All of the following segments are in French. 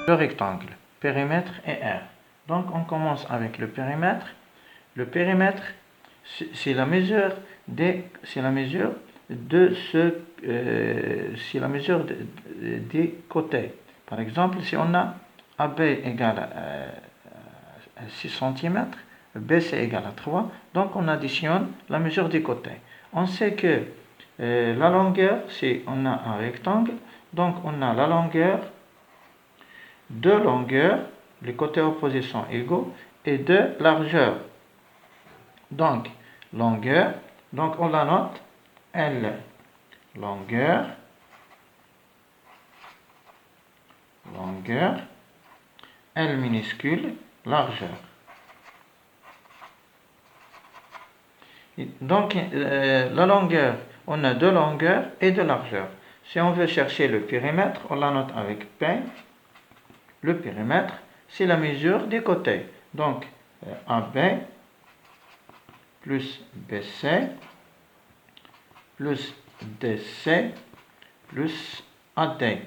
Le rectangle, périmètre et R. Donc on commence avec le périmètre. Le périmètre, c'est la mesure des côtés. Par exemple, si on a AB égale à 6 cm, BC égale à 3, donc on additionne la mesure des côtés. On sait que la longueur, c'est on a un rectangle, donc on a la longueur, deux longueurs, les côtés opposés sont égaux, et deux largeurs. Donc, longueur, donc on la note L, longueur, L minuscule, largeur. Donc, la longueur, on a deux longueurs et deux largeurs. Si on veut chercher le périmètre, on la note avec P. Le périmètre, c'est la mesure des côtés. Donc, AB plus BC plus DC plus AD.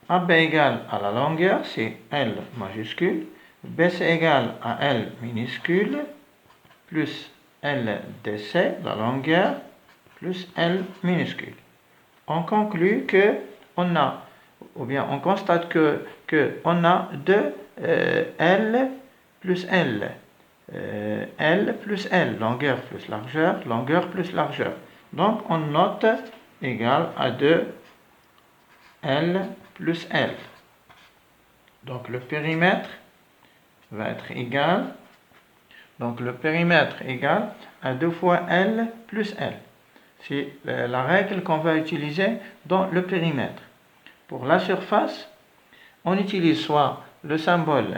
AB égale à la longueur, c'est L majuscule. BC égale à L minuscule plus LDC, la longueur, plus L minuscule. On conclut que on a, ou bien on constate que on a deux L plus L. L plus L, longueur plus largeur. Donc on note égal à 2 L plus L. Donc le périmètre va être égal. Donc le périmètre égal à 2 fois L plus L. C'est la règle qu'on va utiliser dans le périmètre. Pour la surface, on utilise soit le symbole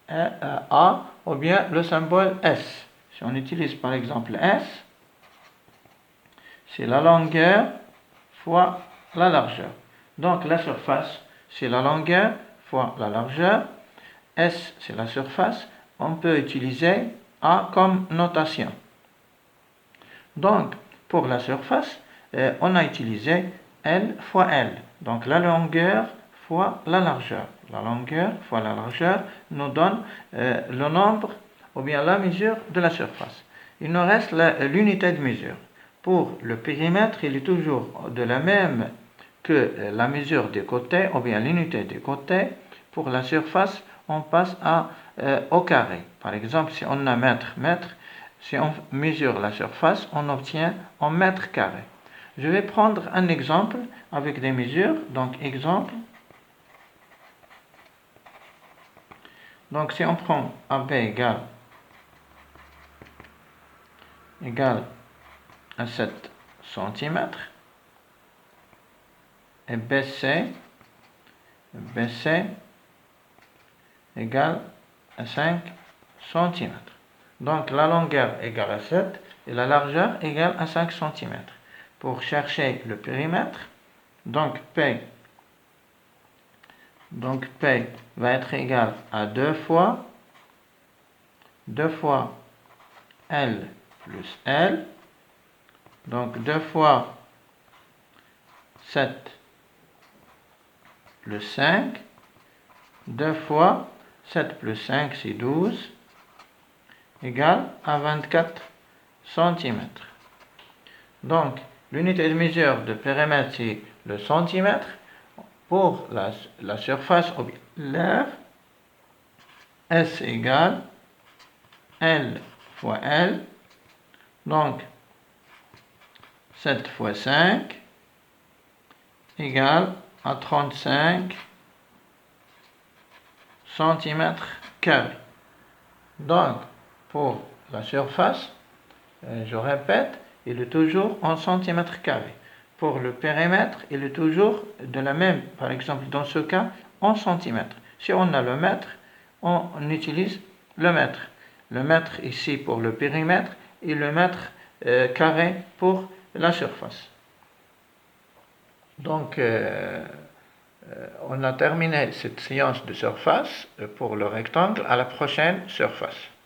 A ou bien le symbole S. Si on utilise par exemple S, c'est la longueur fois la largeur. Donc la surface, c'est la longueur fois la largeur. S, c'est la surface. On peut utiliser A comme notation. Donc, pour la surface, on a utilisé L fois L. Donc la longueur fois la largeur. La longueur fois la largeur nous donne le nombre ou bien la mesure de la surface. Il nous reste l'unité de mesure. Pour le périmètre, il est toujours de la même que la mesure des côtés ou bien l'unité des côtés. Pour la surface, on passe au carré. Par exemple, si on a mètre, si on mesure la surface, on obtient en mètres carrés. Je vais prendre un exemple avec des mesures. Donc, exemple. Donc, si on prend AB égale à 7 cm et BC égale à 5 cm. Donc, la longueur égale à 7 et la largeur égale à 5 cm. Pour chercher le périmètre, donc P va être égal à 2 fois L plus L. Donc 2 fois 7 plus 5. 2 fois 7 plus 5, c'est 12. Égale à 24 cm. Donc, l'unité de mesure de périmètre, c'est le centimètre. Pour la surface, l'air, S égale L fois L. Donc, 7 fois 5 égale à 35 cm². Donc, pour la surface, je répète, il est toujours en centimètres carrés. Pour le périmètre, il est toujours de la même, par exemple dans ce cas, en centimètres. Si on a le mètre, on utilise le mètre. Le mètre ici pour le périmètre et le mètre carré pour la surface. Donc, on a terminé cette séance de surface pour le rectangle. À la prochaine surface.